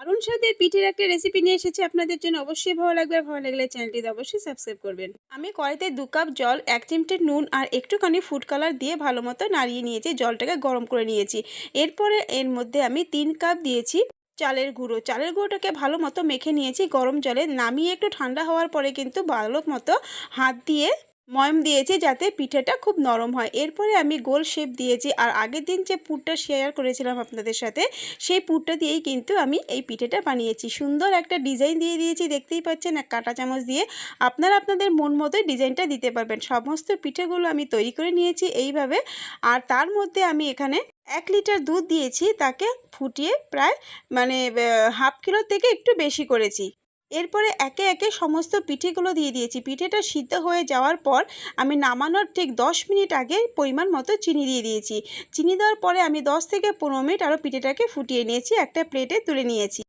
দারুণ স্বাদের পিঠের একটা রেসিপি নিয়ে এসেছি আপনাদের জন্য। অবশ্যই ভালো লাগবে, আর ভালো লাগলে চ্যানেলটিতে অবশ্যই সাবস্ক্রাইব করবেন। আমি কড়াইতে 2 কাপ জল, 1 চিমটে নুন আর একটুখানি ফুড কালার দিয়ে ভালো মতো নাড়িয়ে নিয়েছি, জলটাকে গরম করে নিয়েছি। এরপরে এর মধ্যে আমি 3 কাপ দিয়েছি চালের গুঁড়ো। চালের গুঁড়োটাকে ভালো মতো মেখে নিয়েছি গরম জলে, নামিয়ে একটু ঠান্ডা হওয়ার পরে কিন্তু ভালো মতো হাত দিয়ে ময়ম দিয়েছি যাতে পিঠেটা খুব নরম হয়। এরপরে আমি গোল শেপ দিয়েছি, আর আগের দিন যে পুরটা শেয়ার করেছিলাম আপনাদের সাথে, সেই পুরটা দিয়েই কিন্তু আমি এই পিঠেটা বানিয়েছি। সুন্দর একটা ডিজাইন দিয়ে দিয়েছি, দেখতেই পাচ্ছেন, এক কাঁটা চামচ দিয়ে। আপনারা আপনাদের মন মতোই ডিজাইনটা দিতে পারবেন। সমস্ত পিঠেগুলো আমি তৈরি করে নিয়েছি এইভাবে। আর তার মধ্যে আমি এখানে 1 লিটার দুধ দিয়েছি, তাকে ফুটিয়ে প্রায় হাফ কিলো থেকে একটু বেশি করেছি। এরপরে একে একে সমস্ত পিঠেগুলো দিয়ে দিয়েছি। পিঠেটা সিদ্ধ হয়ে যাওয়ার পর আমি নামানোর ঠিক 10 মিনিট আগে পরিমাণ মতো চিনি দিয়ে দিয়েছি। চিনি দেওয়ার পরে আমি 10 থেকে 15 মিনিট আরও পিঠেটাকে ফুটিয়ে নিয়েছি, একটা প্লেটে তুলে নিয়েছি।